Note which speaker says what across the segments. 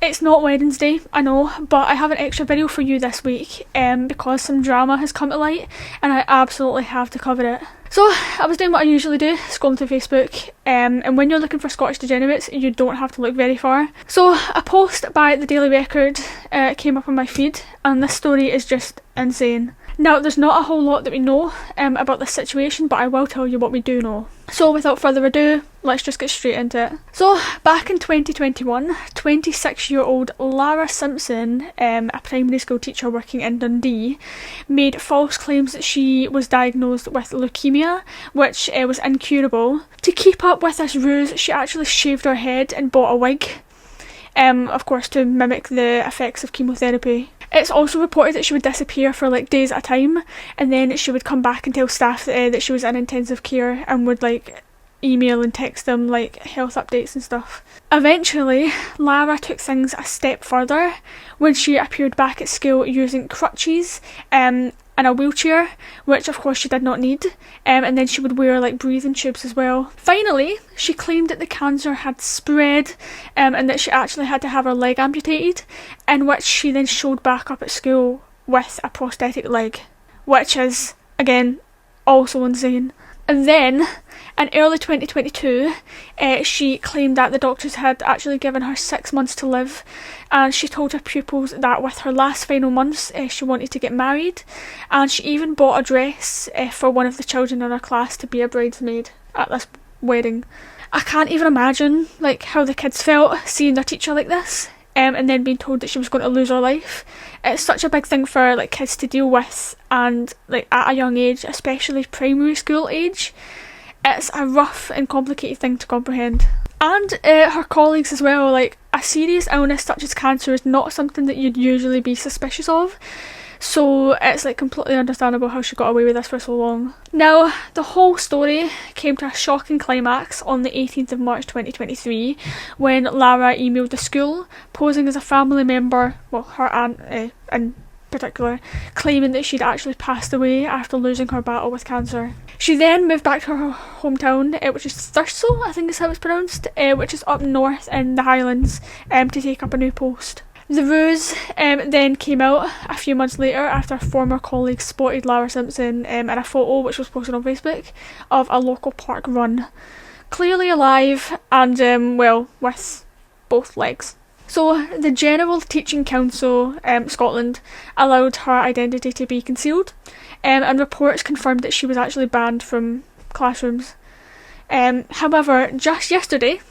Speaker 1: It's not Wednesday, I know, but I have an extra video for you this week because some drama has come to light and I absolutely have to cover it. So I was doing what I usually do, scrolling through Facebook, and when you're looking for Scottish degenerates, you don't have to look very far. So a post by the Daily Record came up on my feed, and this story is just insane. Now, there's not a whole lot that we know about this situation, but I will tell you what we do know. So without further ado, let's just get straight into it. So back in 2021, 26-year-old Lara Simpson, a primary school teacher working in Dundee, made false claims that she was diagnosed with leukemia, which was incurable. To keep up with this ruse, she actually shaved her head and bought a wig, of course to mimic the effects of chemotherapy. It's also reported that she would disappear for like days at a time, and then she would come back and tell staff that she was in intensive care and would like email and text them like health updates and stuff. Eventually, Lara took things a step further when she appeared back at school using crutches and a wheelchair, which of course she did not need, and then she would wear like breathing tubes as well. Finally, she claimed that the cancer had spread and that she actually had to have her leg amputated, in which she then showed back up at school with a prosthetic leg, which is, again, also insane. And then, in early 2022, she claimed that the doctors had actually given her 6 months to live, and she told her pupils that with her last final months she wanted to get married, and she even bought a dress for one of the children in her class to be a bridesmaid at this wedding. I can't even imagine like how the kids felt seeing their teacher like this, and then being told that she was going to lose her life. It's such a big thing for like kids to deal with, and like at a young age, especially primary school age, it's a rough and complicated thing to comprehend. And her colleagues as well, like a serious illness such as cancer is not something that you'd usually be suspicious of, so it's like completely understandable how she got away with this for so long. Now, the whole story came to a shocking climax on the 18th of March 2023 when Lara emailed the school posing as a family member, well her aunt in particular, claiming that she'd actually passed away after losing her battle with cancer. She then moved back to her hometown, which is Thurso, I think is how it's pronounced, which is up north in the Highlands, to take up a new post. The ruse then came out a few months later after former colleagues spotted Lara Simpson in a photo which was posted on Facebook of a local park run, clearly alive and well, with both legs. So the General Teaching Council Scotland allowed her identity to be concealed, and reports confirmed that she was actually banned from classrooms. However, just yesterday,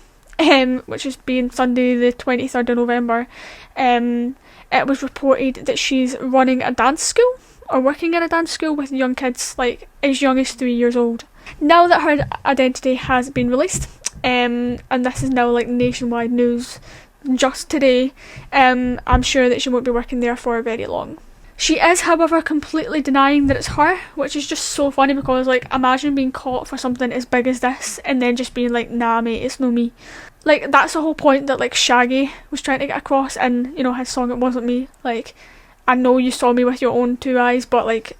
Speaker 1: which has been Sunday the 23rd of November, it was reported that she's running a dance school or working in a dance school with young kids like as young as 3 years old. Now that her identity has been released, and this is now like nationwide news just today, I'm sure that she won't be working there for very long. She is, however, completely denying that it's her, which is just so funny because, like, imagine being caught for something as big as this and then just being like, nah mate, it's no me. Like, that's the whole point that, like, Shaggy was trying to get across in, you know, his song It Wasn't Me. Like, I know you saw me with your own two eyes, but, like,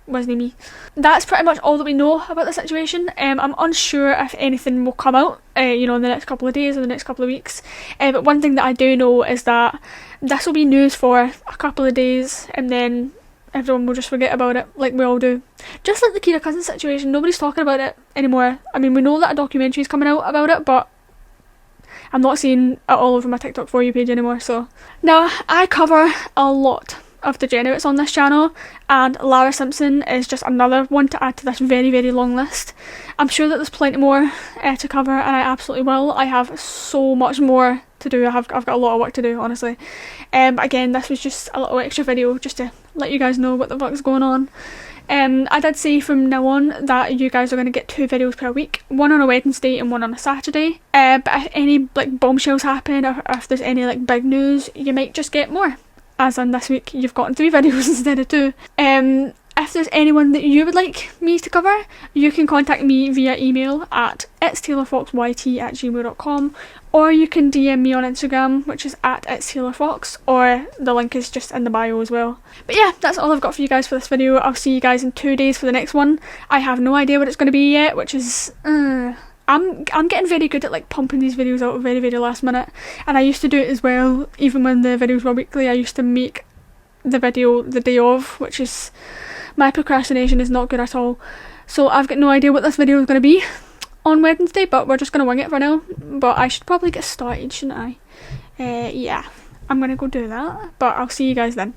Speaker 1: wasn't me. That's pretty much all that we know about the situation. I'm unsure if anything will come out, you know, in the next couple of days or the next couple of weeks. But one thing that I do know is that this will be news for a couple of days and then everyone will just forget about it, like we all do. Just like the Kira Cousins situation, nobody's talking about it anymore. I mean, we know that a documentary is coming out about it, but I'm not seeing it all over my TikTok For You page anymore. So now, I cover a lot of degenerates on this channel, and Lara Simpson is just another one to add to this very, very long list. I'm sure that there's plenty more to cover, and I absolutely will. I have so much more to do. I've got a lot of work to do, honestly. Again, this was just a little extra video just to let you guys know what the fuck's going on. I did say from now on that you guys are going to get 2 videos per week, one on a Wednesday and one on a Saturday. But if any like bombshells happen, or if there's any like big news, you might just get more. As in this week, you've gotten 3 videos instead of 2. If there's anyone that you would like me to cover, you can contact me via email at ItstaylorfoxYT@gmail.com, or you can DM me on Instagram, which is at ItstaylorFox, or the link is just in the bio as well. But yeah, that's all I've got for you guys for this video. I'll see you guys in 2 days for the next one. I have no idea what it's going to be yet, which is I'm getting very good at like pumping these videos out very, very last minute, and I used to do it as well. Even when the videos were weekly, I used to make the video the day of, which is, my procrastination is not good at all. So I've got no idea what this video is going to be on Wednesday, but we're just going to wing it for now. But I should probably get started, shouldn't I? Yeah, I'm going to go do that, but I'll see you guys then.